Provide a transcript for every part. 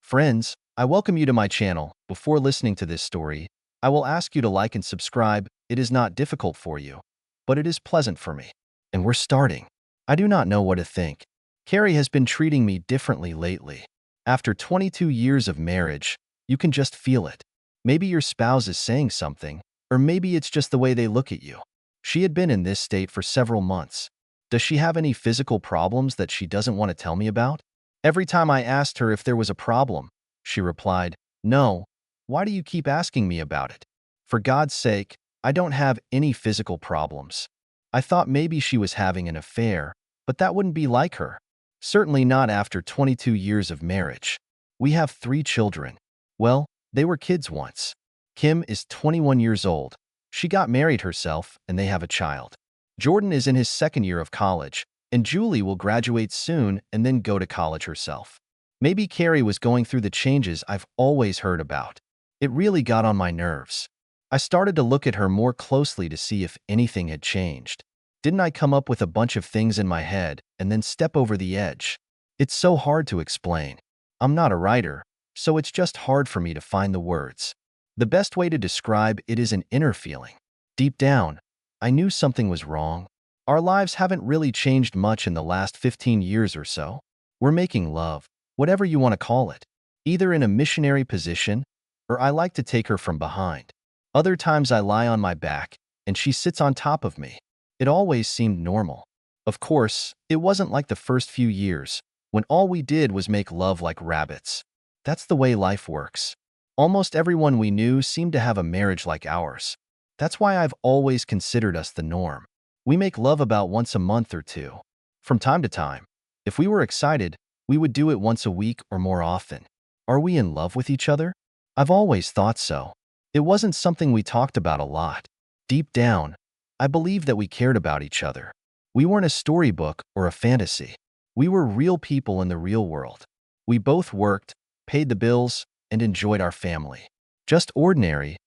Friends, I welcome you to my channel. Before listening to this story, I will ask you to like and subscribe. It is not difficult for you, but it is pleasant for me. And we're starting. I do not know what to think. Carrie has been treating me differently lately. After 22 years of marriage, you can just feel it. Maybe your spouse is saying something, or maybe it's just the way they look at you. She had been in this state for several months. Does she have any physical problems that she doesn't want to tell me about? Every time I asked her if there was a problem, she replied, "No, why do you keep asking me about it? For God's sake, I don't have any physical problems." I thought maybe she was having an affair, but that wouldn't be like her. Certainly not after 22 years of marriage. We have 3 children. Well, they were kids once. Kim is 21 years old. She got married herself, and they have a child. Jordan is in his second year of college, and Julie will graduate soon and then go to college herself. Maybe Carrie was going through the changes I've always heard about. It really got on my nerves. I started to look at her more closely to see if anything had changed. Didn't I come up with a bunch of things in my head and then step over the edge? It's so hard to explain. I'm not a writer, so it's just hard for me to find the words. The best way to describe it is an inner feeling. Deep down, I knew something was wrong. Our lives haven't really changed much in the last 15 years or so. We're making love, whatever you want to call it, either in a missionary position, or I like to take her from behind. Other times I lie on my back, and she sits on top of me. It always seemed normal. Of course, it wasn't like the first few years, when all we did was make love like rabbits. That's the way life works. Almost everyone we knew seemed to have a marriage like ours. That's why I've always considered us the norm. We make love about once a month or two. From time to time, if we were excited, we would do it once a week or more often. Are we in love with each other? I've always thought so. It wasn't something we talked about a lot. Deep down, I believed that we cared about each other. We weren't a storybook or a fantasy. We were real people in the real world. We both worked, paid the bills, and enjoyed our family. Just ordinary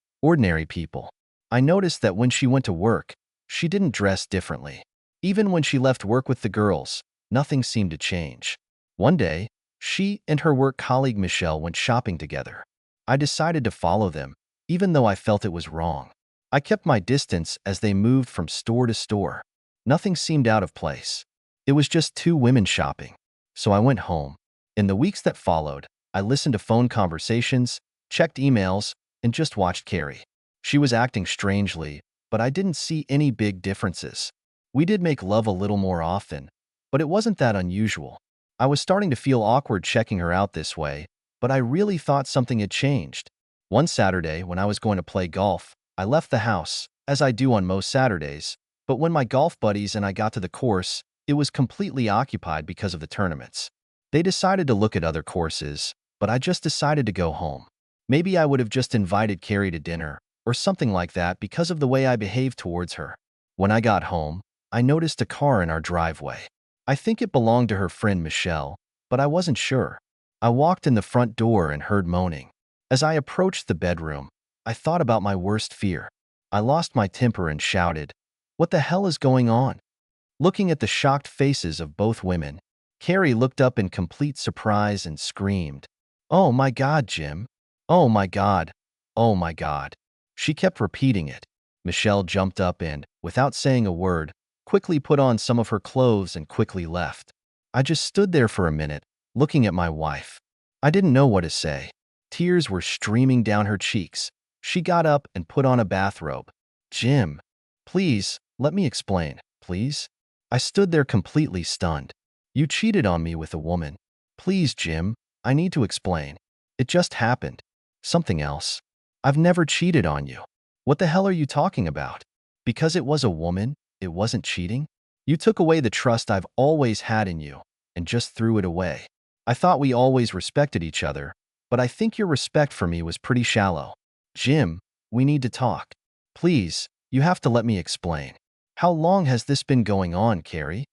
people. I noticed that when she went to work, she didn't dress differently. Even when she left work with the girls, nothing seemed to change. One day, she and her work colleague Michelle went shopping together. I decided to follow them, even though I felt it was wrong. I kept my distance as they moved from store to store. Nothing seemed out of place. It was just 2 women shopping. So I went home. In the weeks that followed, I listened to phone conversations, checked emails, and just watched Carrie. She was acting strangely, but I didn't see any big differences. We did make love a little more often, but it wasn't that unusual. I was starting to feel awkward checking her out this way, but I really thought something had changed. One Saturday, when I was going to play golf, I left the house, as I do on most Saturdays, but when my golf buddies and I got to the course, it was completely occupied because of the tournaments. They decided to look at other courses, but I just decided to go home. Maybe I would have just invited Carrie to dinner, or something like that because of the way I behaved towards her. When I got home, I noticed a car in our driveway. I think it belonged to her friend Michelle, but I wasn't sure. I walked in the front door and heard moaning. As I approached the bedroom, I thought about my worst fear. I lost my temper and shouted, "What the hell is going on?" Looking at the shocked faces of both women, Carrie looked up in complete surprise and screamed, "Oh my God, Jim! Oh my God! Oh my God!" She kept repeating it. Michelle jumped up and, without saying a word, quickly put on some of her clothes and quickly left. I just stood there for a minute, looking at my wife. I didn't know what to say. Tears were streaming down her cheeks. She got up and put on a bathrobe. "Jim, please, let me explain, please." I stood there completely stunned. "You cheated on me with a woman. Please, Jim, I need to explain. It just happened. Something else. I've never cheated on you." "What the hell are you talking about? Because it was a woman, it wasn't cheating? You took away the trust I've always had in you and just threw it away. I thought we always respected each other, but I think your respect for me was pretty shallow. Jim, we need to talk. Please, you have to let me explain. How long has this been going on, Carrie?"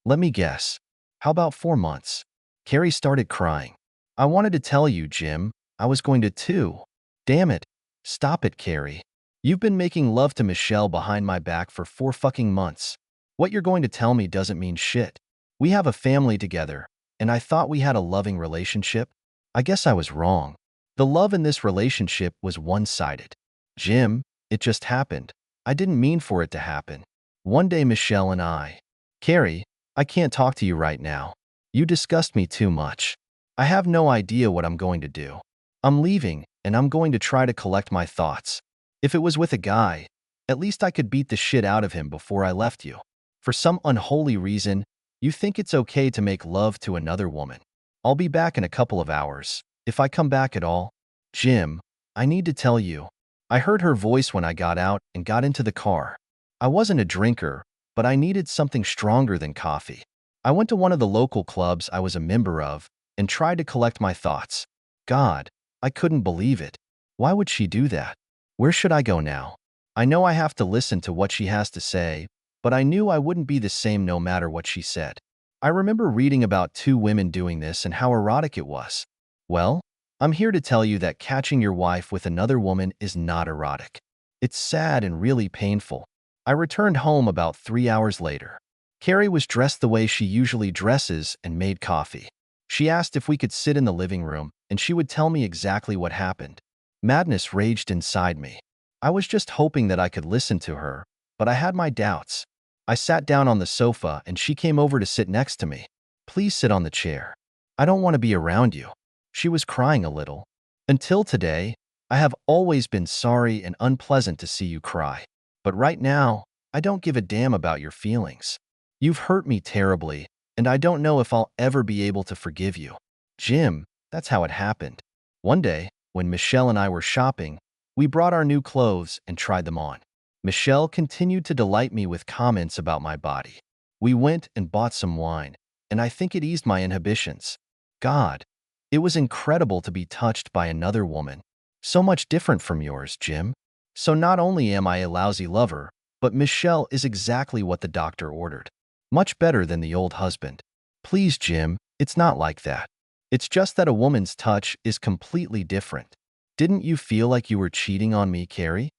"Let me guess. How about 4 months?" Carrie started crying. "I wanted to tell you, Jim. I was going to too." "Damn it. Stop it, Carrie. You've been making love to Michelle behind my back for 4 fucking months. What you're going to tell me doesn't mean shit. We have a family together, and I thought we had a loving relationship. I guess I was wrong. The love in this relationship was one-sided. Jim, it just happened. I didn't mean for it to happen. One day Michelle and I. Carrie, I can't talk to you right now. You disgust me too much. I have no idea what I'm going to do. I'm leaving, and I'm going to try to collect my thoughts. If it was with a guy, at least I could beat the shit out of him before I left you. For some unholy reason, you think it's okay to make love to another woman. I'll be back in a couple of hours, if I come back at all. Jim, I need to tell you. I heard her voice when I got out and got into the car. I wasn't a drinker, but I needed something stronger than coffee. I went to one of the local clubs I was a member of and tried to collect my thoughts. God, I couldn't believe it. Why would she do that? Where should I go now? I know I have to listen to what she has to say, but I knew I wouldn't be the same no matter what she said. I remember reading about two women doing this and how erotic it was. Well, I'm here to tell you that catching your wife with another woman is not erotic. It's sad and really painful. I returned home about 3 hours later. Carrie was dressed the way she usually dresses and made coffee. She asked if we could sit in the living room, and she would tell me exactly what happened. Madness raged inside me. I was just hoping that I could listen to her, but I had my doubts. I sat down on the sofa and she came over to sit next to me. Please sit on the chair. I don't want to be around you. She was crying a little. Until today, I have always been sorry and unpleasant to see you cry. But right now, I don't give a damn about your feelings. You've hurt me terribly, and I don't know if I'll ever be able to forgive you. Jim, that's how it happened. One day, when Michelle and I were shopping, we brought our new clothes and tried them on. Michelle continued to delight me with comments about my body. We went and bought some wine, and I think it eased my inhibitions. God, it was incredible to be touched by another woman. So much different from yours, Jim. So not only am I a lousy lover, but Michelle is exactly what the doctor ordered. Much better than the old husband. Please, Jim, it's not like that. It's just that a woman's touch is completely different. Didn't you feel like you were cheating on me, Carrie?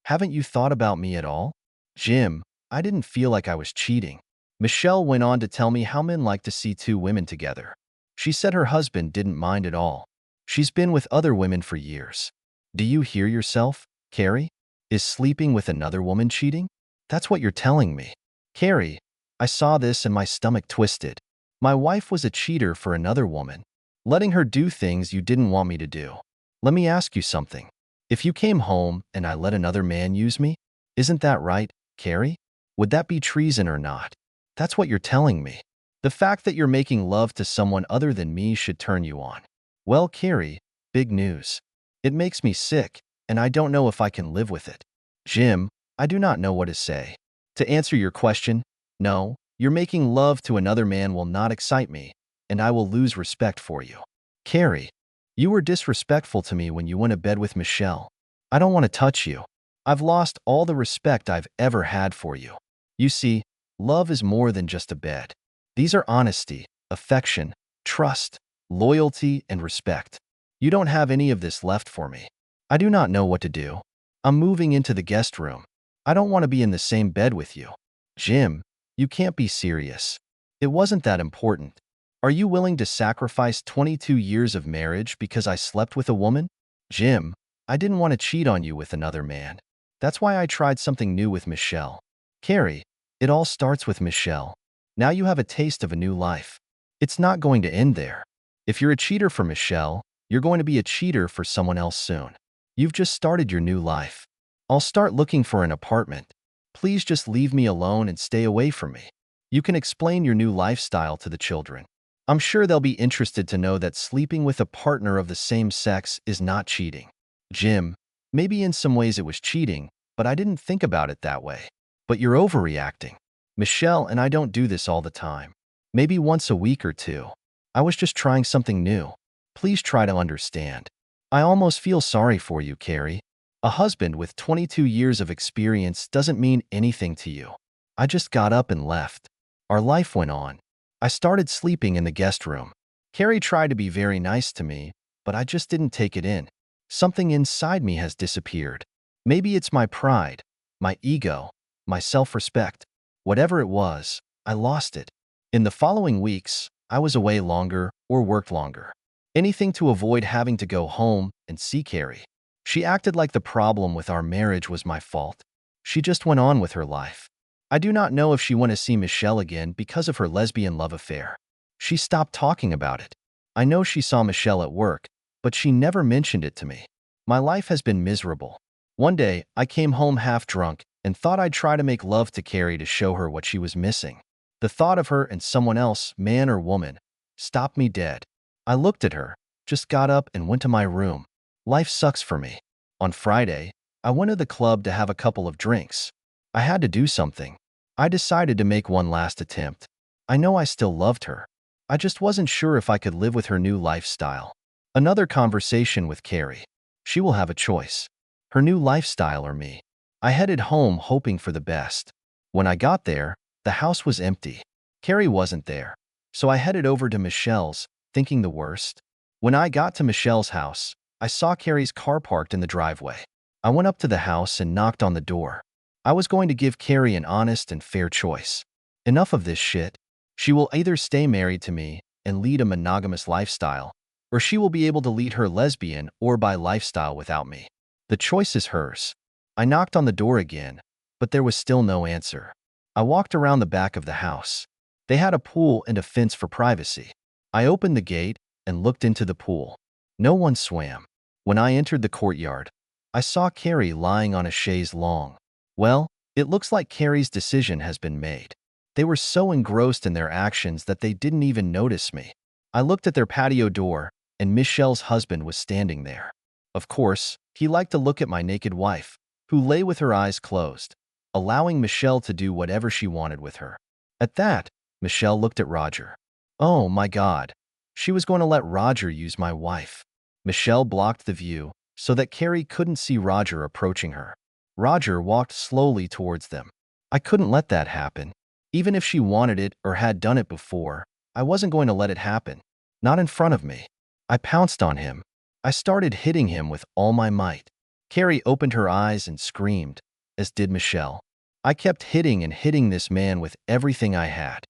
Haven't you thought about me at all? Jim, I didn't feel like I was cheating. Michelle went on to tell me how men like to see two women together. She said her husband didn't mind at all. She's been with other women for years. Do you hear yourself, Carrie? Is sleeping with another woman cheating? That's what you're telling me. Carrie, I saw this and my stomach twisted. My wife was a cheater for another woman, letting her do things you didn't want me to do. Let me ask you something. If you came home and I let another man use me, isn't that right, Carrie? Would that be treason or not? That's what you're telling me. The fact that you're making love to someone other than me should turn you on. Well, Carrie, big news. It makes me sick, and I don't know if I can live with it. Jim, I do not know what to say. To answer your question, no, you're making love to another man will not excite me, and I will lose respect for you. Carrie, you were disrespectful to me when you went to bed with Michelle. I don't want to touch you. I've lost all the respect I've ever had for you. You see, love is more than just a bed. These are honesty, affection, trust, loyalty, and respect. You don't have any of this left for me. I do not know what to do. I'm moving into the guest room. I don't want to be in the same bed with you. Jim, you can't be serious. It wasn't that important. Are you willing to sacrifice 22 years of marriage because I slept with a woman? Jim, I didn't want to cheat on you with another man. That's why I tried something new with Michelle. Carrie, it all starts with Michelle. Now you have a taste of a new life. It's not going to end there. If you're a cheater for Michelle, you're going to be a cheater for someone else soon. You've just started your new life. I'll start looking for an apartment. Please just leave me alone and stay away from me. You can explain your new lifestyle to the children. I'm sure they'll be interested to know that sleeping with a partner of the same sex is not cheating. Jim, maybe in some ways it was cheating, but I didn't think about it that way. But you're overreacting. Michelle and I don't do this all the time. Maybe once a week or two. I was just trying something new. Please try to understand. I almost feel sorry for you, Carrie. A husband with 22 years of experience doesn't mean anything to you. I just got up and left. Our life went on. I started sleeping in the guest room. Carrie tried to be very nice to me, but I just didn't take it in. Something inside me has disappeared. Maybe it's my pride, my ego, my self-respect. Whatever it was, I lost it. In the following weeks, I was away longer or worked longer. Anything to avoid having to go home and see Carrie. She acted like the problem with our marriage was my fault. She just went on with her life. I do not know if she went to see Michelle again because of her lesbian love affair. She stopped talking about it. I know she saw Michelle at work, but she never mentioned it to me. My life has been miserable. One day, I came home half drunk and thought I'd try to make love to Carrie to show her what she was missing. The thought of her and someone else, man or woman, stopped me dead. I looked at her, just got up and went to my room. Life sucks for me. On Friday, I went to the club to have a couple of drinks. I had to do something. I decided to make one last attempt. I know I still loved her. I just wasn't sure if I could live with her new lifestyle. Another conversation with Carrie. She will have a choice. Her new lifestyle or me. I headed home hoping for the best. When I got there, the house was empty. Carrie wasn't there. So I headed over to Michelle's, thinking the worst. When I got to Michelle's house, I saw Carrie's car parked in the driveway. I went up to the house and knocked on the door. I was going to give Carrie an honest and fair choice. Enough of this shit. She will either stay married to me and lead a monogamous lifestyle, or she will be able to lead her lesbian or bi lifestyle without me. The choice is hers. I knocked on the door again, but there was still no answer. I walked around the back of the house. They had a pool and a fence for privacy. I opened the gate and looked into the pool. No one swam. When I entered the courtyard, I saw Carrie lying on a chaise longue. Well, it looks like Carrie's decision has been made. They were so engrossed in their actions that they didn't even notice me. I looked at their patio door, and Michelle's husband was standing there. Of course, he liked to look at my naked wife, who lay with her eyes closed, allowing Michelle to do whatever she wanted with her. At that, Michelle looked at Roger. Oh my God. She was going to let Roger use my wife. Michelle blocked the view so that Carrie couldn't see Roger approaching her. Roger walked slowly towards them. I couldn't let that happen. Even if she wanted it or had done it before, I wasn't going to let it happen. Not in front of me. I pounced on him. I started hitting him with all my might. Carrie opened her eyes and screamed, as did Michelle. I kept hitting and hitting this man with everything I had.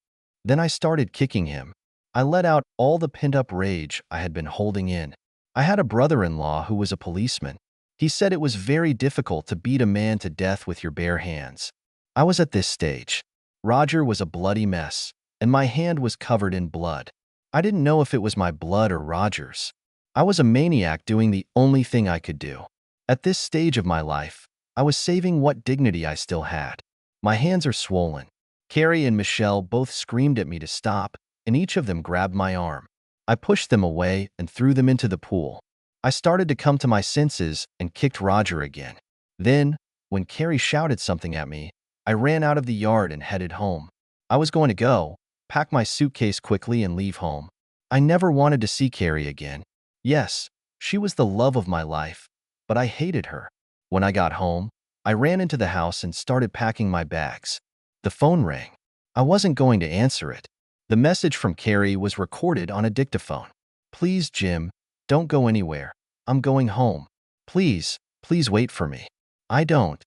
Then I started kicking him. I let out all the pent-up rage I had been holding in. I had a brother-in-law who was a policeman. He said it was very difficult to beat a man to death with your bare hands. I was at this stage. Roger was a bloody mess, and my hand was covered in blood. I didn't know if it was my blood or Roger's. I was a maniac doing the only thing I could do. At this stage of my life, I was saving what dignity I still had. My hands are swollen. Carrie and Michelle both screamed at me to stop, and each of them grabbed my arm. I pushed them away and threw them into the pool. I started to come to my senses and kicked Roger again. Then, when Carrie shouted something at me, I ran out of the yard and headed home. I was going to go, pack my suitcase quickly and leave home. I never wanted to see Carrie again. Yes, she was the love of my life, but I hated her. When I got home, I ran into the house and started packing my bags. The phone rang. I wasn't going to answer it. The message from Carrie was recorded on a dictaphone. Please, Jim, don't go anywhere. I'm going home. Please, please wait for me. I don't.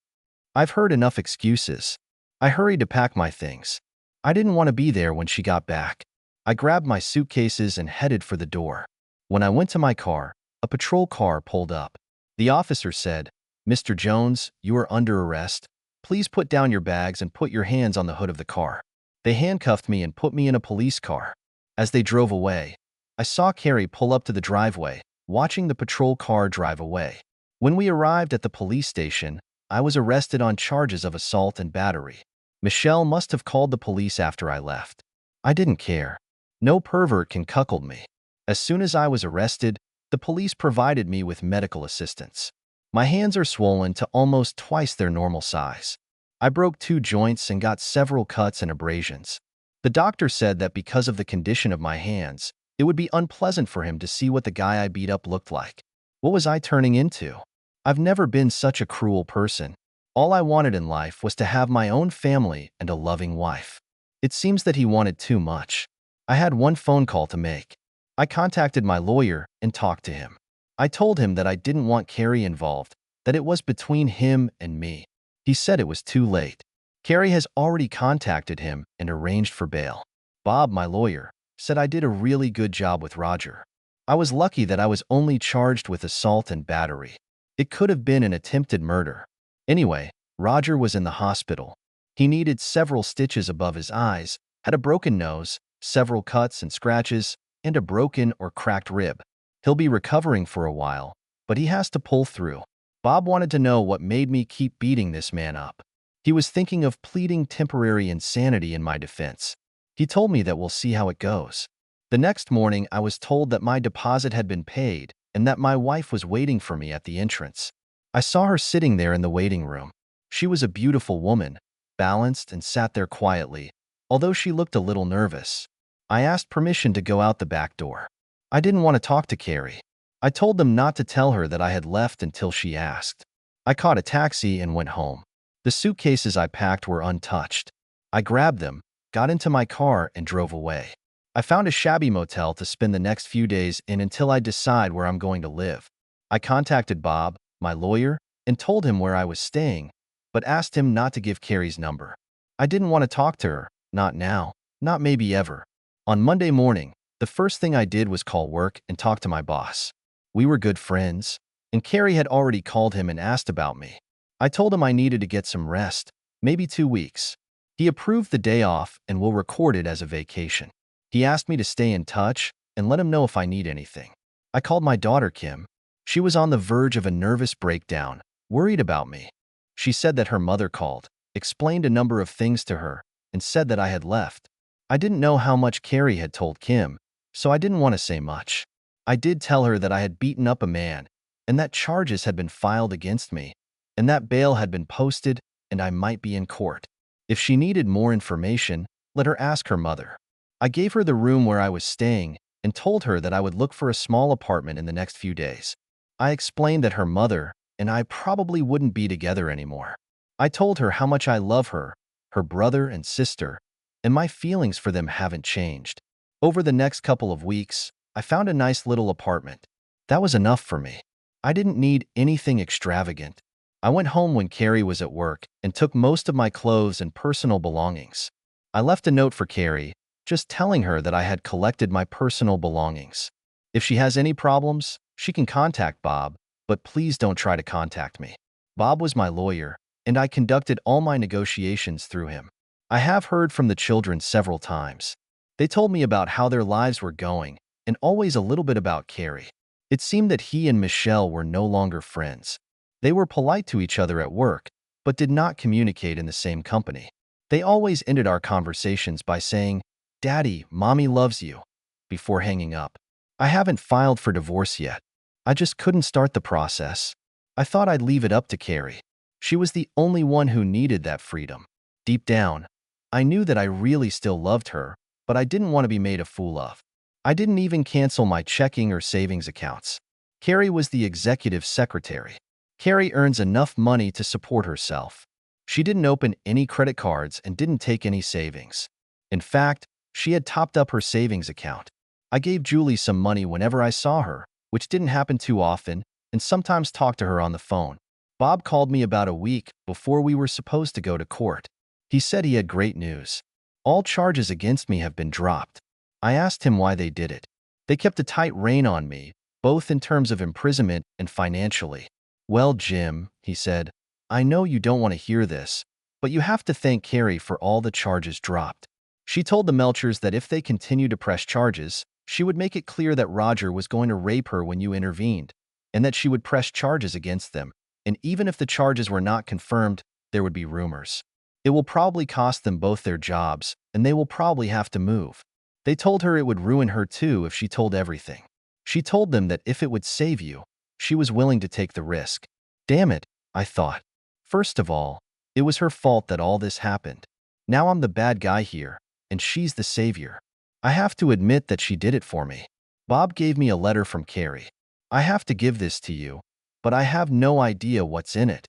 I've heard enough excuses. I hurried to pack my things. I didn't want to be there when she got back. I grabbed my suitcases and headed for the door. When I went to my car, a patrol car pulled up. The officer said, "Mr. Jones, you are under arrest. Please put down your bags and put your hands on the hood of the car." They handcuffed me and put me in a police car. As they drove away, I saw Carrie pull up to the driveway, watching the patrol car drive away. When we arrived at the police station, I was arrested on charges of assault and battery. Michelle must have called the police after I left. I didn't care. No pervert can cuckold me. As soon as I was arrested, the police provided me with medical assistance. My hands are swollen to almost twice their normal size. I broke 2 joints and got several cuts and abrasions. The doctor said that because of the condition of my hands, it would be unpleasant for him to see what the guy I beat up looked like. What was I turning into? I've never been such a cruel person. All I wanted in life was to have my own family and a loving wife. It seems that he wanted too much. I had one phone call to make. I contacted my lawyer and talked to him. I told him that I didn't want Carrie involved, that it was between him and me. He said it was too late. Carrie has already contacted him and arranged for bail. Bob, my lawyer, said I did a really good job with Roger. I was lucky that I was only charged with assault and battery. It could have been an attempted murder. Anyway, Roger was in the hospital. He needed several stitches above his eyes, had a broken nose, several cuts and scratches, and a broken or cracked rib. He'll be recovering for a while, but he has to pull through. Bob wanted to know what made me keep beating this man up. He was thinking of pleading temporary insanity in my defense. He told me that we'll see how it goes. The next morning, I was told that my deposit had been paid and that my wife was waiting for me at the entrance. I saw her sitting there in the waiting room. She was a beautiful woman, balanced and sat there quietly, although she looked a little nervous. I asked permission to go out the back door. I didn't want to talk to Carrie. I told them not to tell her that I had left until she asked. I caught a taxi and went home. The suitcases I packed were untouched. I grabbed them, got into my car, and drove away. I found a shabby motel to spend the next few days in until I decide where I'm going to live. I contacted Bob, my lawyer, and told him where I was staying, but asked him not to give Carrie's number. I didn't want to talk to her, not now, not maybe ever. On Monday morning, the first thing I did was call work and talk to my boss. We were good friends, and Carrie had already called him and asked about me. I told him I needed to get some rest, maybe 2 weeks. He approved the day off and will record it as a vacation. He asked me to stay in touch and let him know if I need anything. I called my daughter Kim. She was on the verge of a nervous breakdown, worried about me. She said that her mother called, explained a number of things to her, and said that I had left. I didn't know how much Carrie had told Kim, so I didn't want to say much. I did tell her that I had beaten up a man, and that charges had been filed against me, and that bail had been posted, and I might be in court. If she needed more information, let her ask her mother. I gave her the room where I was staying and told her that I would look for a small apartment in the next few days. I explained that her mother and I probably wouldn't be together anymore. I told her how much I love her, her brother and sister, and my feelings for them haven't changed. Over the next couple of weeks, I found a nice little apartment. That was enough for me. I didn't need anything extravagant. I went home when Carrie was at work and took most of my clothes and personal belongings. I left a note for Carrie, just telling her that I had collected my personal belongings. If she has any problems, she can contact Bob, but please don't try to contact me. Bob was my lawyer, and I conducted all my negotiations through him. I have heard from the children several times. They told me about how their lives were going, and always a little bit about Carrie. It seemed that he and Michelle were no longer friends. They were polite to each other at work, but did not communicate in the same company. They always ended our conversations by saying, "Daddy, Mommy loves you," before hanging up. I haven't filed for divorce yet. I just couldn't start the process. I thought I'd leave it up to Carrie. She was the only one who needed that freedom. Deep down, I knew that I really still loved her, but I didn't want to be made a fool of. I didn't even cancel my checking or savings accounts. Carrie was the executive secretary. Carrie earns enough money to support herself. She didn't open any credit cards and didn't take any savings. In fact, she had topped up her savings account. I gave Julie some money whenever I saw her, which didn't happen too often, and sometimes talked to her on the phone. Bob called me about a week before we were supposed to go to court. He said he had great news. All charges against me have been dropped. I asked him why they did it. They kept a tight rein on me, both in terms of imprisonment and financially. "Well, Jim," he said, "I know you don't want to hear this, but you have to thank Carrie for all the charges dropped. She told the Melchers that if they continued to press charges, she would make it clear that Roger was going to rape her when you intervened, and that she would press charges against them, and even if the charges were not confirmed, there would be rumors. It will probably cost them both their jobs, and they will probably have to move. They told her it would ruin her too if she told everything. She told them that if it would save you, she was willing to take the risk." Damn it, I thought. First of all, it was her fault that all this happened. Now I'm the bad guy here, and she's the savior. I have to admit that she did it for me. Bob gave me a letter from Carrie. I have to give this to you, but I have no idea what's in it.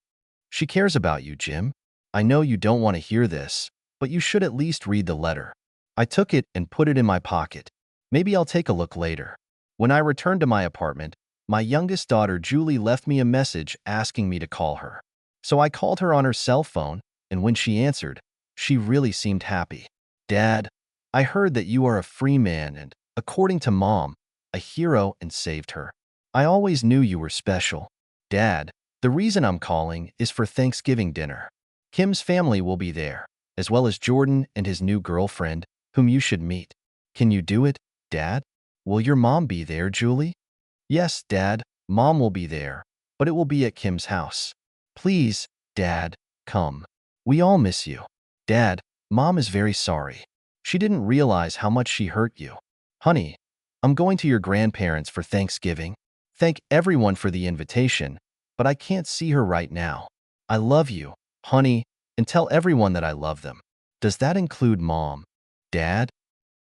She cares about you, Jim. I know you don't want to hear this, but you should at least read the letter. I took it and put it in my pocket. Maybe I'll take a look later. When I returned to my apartment, my youngest daughter Julie left me a message asking me to call her. So I called her on her cell phone, and when she answered, she really seemed happy. "Dad, I heard that you are a free man and, according to Mom, a hero, and saved her. I always knew you were special. Dad, the reason I'm calling is for Thanksgiving dinner. Kim's family will be there, as well as Jordan and his new girlfriend, whom you should meet. Can you do it, Dad? Will your mom be there, Julie? Yes, Dad, Mom will be there, but it will be at Kim's house. Please, Dad, come. We all miss you. Dad, Mom is very sorry. She didn't realize how much she hurt you. Honey, I'm going to your grandparents for Thanksgiving. Thank everyone for the invitation, but I can't see her right now. I love you, honey, and tell everyone that I love them. Does that include Mom? Dad?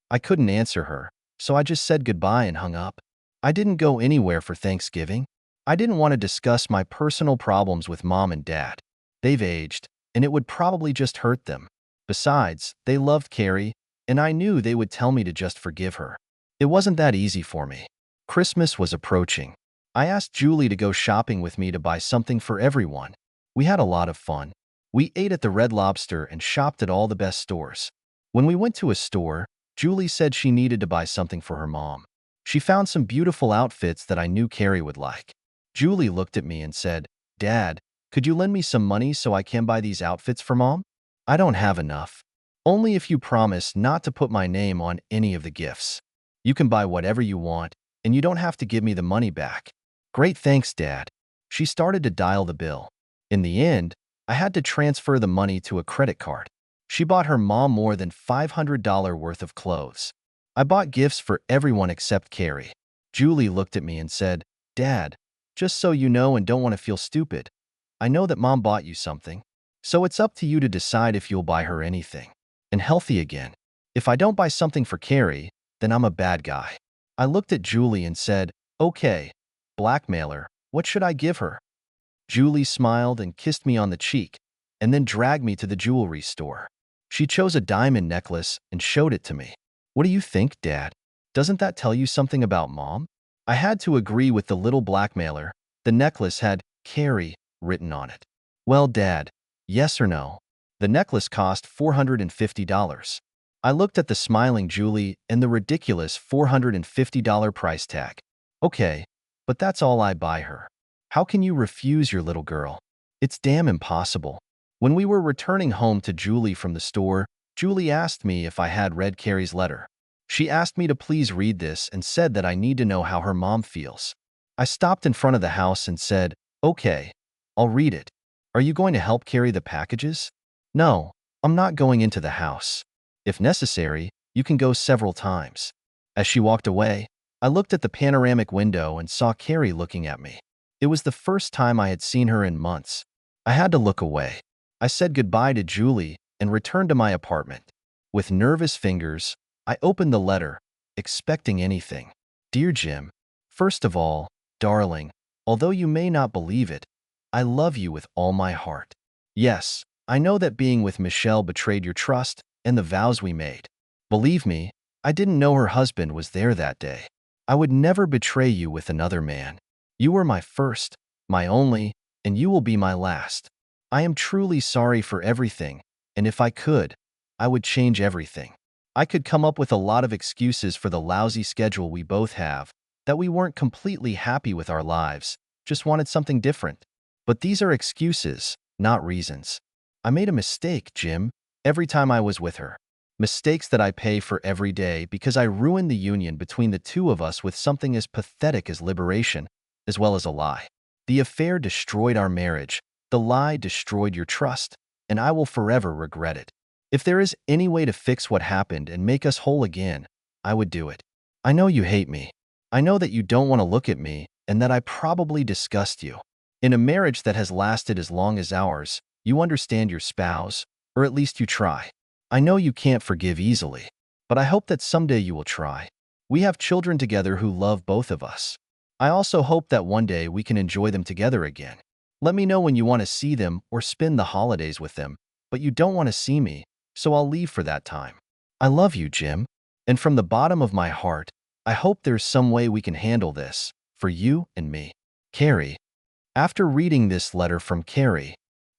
I couldn't answer her, so I just said goodbye and hung up. I didn't go anywhere for Thanksgiving. I didn't want to discuss my personal problems with Mom and Dad. They've aged, and it would probably just hurt them. Besides, they loved Carrie, and I knew they would tell me to just forgive her. It wasn't that easy for me. Christmas was approaching. I asked Julie to go shopping with me to buy something for everyone. We had a lot of fun. We ate at the Red Lobster and shopped at all the best stores. When we went to a store, Julie said she needed to buy something for her mom. She found some beautiful outfits that I knew Carrie would like. Julie looked at me and said, Dad, could you lend me some money so I can buy these outfits for Mom? I don't have enough. Only if you promise not to put my name on any of the gifts. You can buy whatever you want, and you don't have to give me the money back. Great, thanks, Dad. She started to dial the bill. In the end, I had to transfer the money to a credit card. She bought her mom more than $500 worth of clothes. I bought gifts for everyone except Carrie. Julie looked at me and said, Dad, just so you know and don't want to feel stupid, I know that Mom bought you something, so it's up to you to decide if you'll buy her anything. And healthy again. If I don't buy something for Carrie, then I'm a bad guy. I looked at Julie and said, Okay, blackmailer, what should I give her? Julie smiled and kissed me on the cheek, and then dragged me to the jewelry store. She chose a diamond necklace and showed it to me. What do you think, Dad? Doesn't that tell you something about Mom? I had to agree with the little blackmailer. The necklace had Carrie written on it. Well, Dad, yes or no? The necklace cost $450. I looked at the smiling Julie and the ridiculous $450 price tag. Okay, but that's all I buy her. How can you refuse your little girl? It's damn impossible. When we were returning home to Julie from the store, Julie asked me if I had read Carrie's letter. She asked me to please read this and said that I need to know how her mom feels. I stopped in front of the house and said, Okay, I'll read it. Are you going to help carry the packages? No, I'm not going into the house. If necessary, you can go several times. As she walked away, I looked at the panoramic window and saw Carrie looking at me. It was the first time I had seen her in months. I had to look away. I said goodbye to Julie and returned to my apartment. With nervous fingers, I opened the letter, expecting anything. Dear Jim, first of all, darling, although you may not believe it, I love you with all my heart. Yes, I know that being with Michelle betrayed your trust and the vows we made. Believe me, I didn't know her husband was there that day. I would never betray you with another man. You were my first, my only, and you will be my last. I am truly sorry for everything, and if I could, I would change everything. I could come up with a lot of excuses for the lousy schedule we both have, that we weren't completely happy with our lives, just wanted something different. But these are excuses, not reasons. I made a mistake, Jim, every time I was with her. Mistakes that I pay for every day because I ruined the union between the two of us with something as pathetic as liberation, as well as a lie. The affair destroyed our marriage. The lie destroyed your trust, and I will forever regret it. If there is any way to fix what happened and make us whole again, I would do it. I know you hate me. I know that you don't want to look at me and that I probably disgust you. In a marriage that has lasted as long as ours, you understand your spouse, or at least you try. I know you can't forgive easily, but I hope that someday you will try. We have children together who love both of us. I also hope that one day we can enjoy them together again. Let me know when you want to see them or spend the holidays with them, but you don't want to see me, so I'll leave for that time. I love you, Jim, and from the bottom of my heart, I hope there's some way we can handle this, for you and me. Carrie. After reading this letter from Carrie,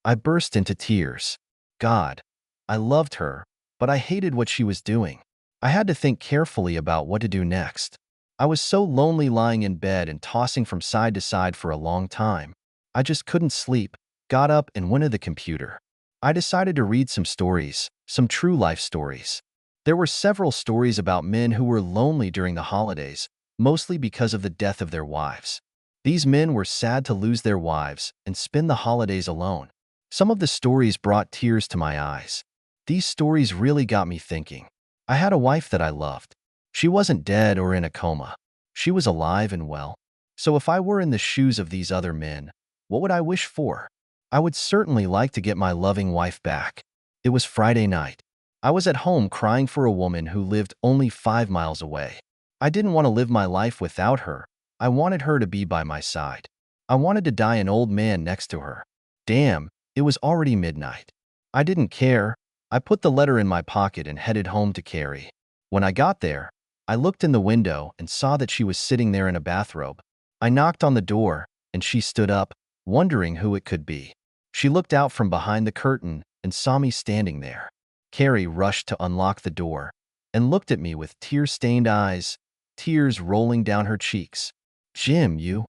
I burst into tears. God, I loved her, but I hated what she was doing. I had to think carefully about what to do next. I was so lonely lying in bed and tossing from side to side for a long time. I just couldn't sleep, got up and went to the computer. I decided to read some stories, some true life stories. There were several stories about men who were lonely during the holidays, mostly because of the death of their wives. These men were sad to lose their wives and spend the holidays alone. Some of the stories brought tears to my eyes. These stories really got me thinking. I had a wife that I loved. She wasn't dead or in a coma. She was alive and well. So if I were in the shoes of these other men, what would I wish for? I would certainly like to get my loving wife back. It was Friday night. I was at home crying for a woman who lived only 5 miles away. I didn't want to live my life without her. I wanted her to be by my side. I wanted to die an old man next to her. Damn, it was already midnight. I didn't care. I put the letter in my pocket and headed home to Carrie. When I got there, I looked in the window and saw that she was sitting there in a bathrobe. I knocked on the door, and she stood up, wondering who it could be. She looked out from behind the curtain and saw me standing there. Carrie rushed to unlock the door and looked at me with tear-stained eyes, tears rolling down her cheeks. "Jim, you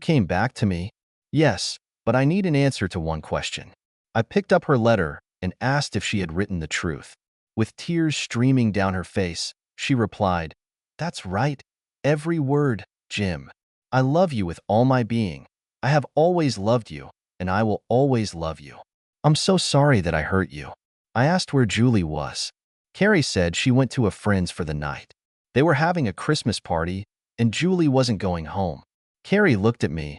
came back to me?" "Yes, but I need an answer to one question." I picked up her letter and asked if she had written the truth. With tears streaming down her face, she replied, "That's right. Every word, Jim. I love you with all my being. I have always loved you, and I will always love you. I'm so sorry that I hurt you." I asked where Julie was. Carrie said she went to a friend's for the night. They were having a Christmas party, and Julie wasn't going home. Carrie looked at me.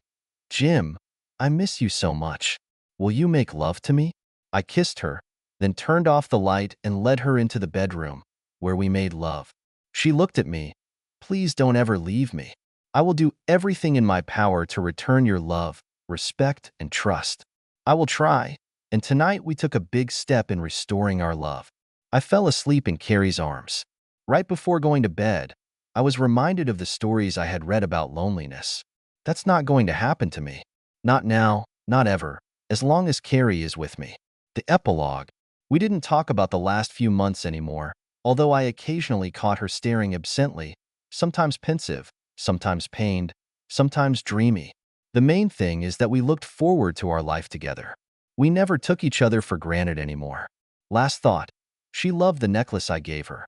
"Jim, I miss you so much. Will you make love to me?" I kissed her, then turned off the light and led her into the bedroom, where we made love. She looked at me. "Please don't ever leave me. I will do everything in my power to return your love, respect, and trust. I will try." And tonight we took a big step in restoring our love. I fell asleep in Carrie's arms. Right before going to bed, I was reminded of the stories I had read about loneliness. That's not going to happen to me. Not now, not ever, as long as Carrie is with me. The epilogue. We didn't talk about the last few months anymore, although I occasionally caught her staring absently, sometimes pensive, sometimes pained, sometimes dreamy. The main thing is that we looked forward to our life together. We never took each other for granted anymore. Last thought. She loved the necklace I gave her.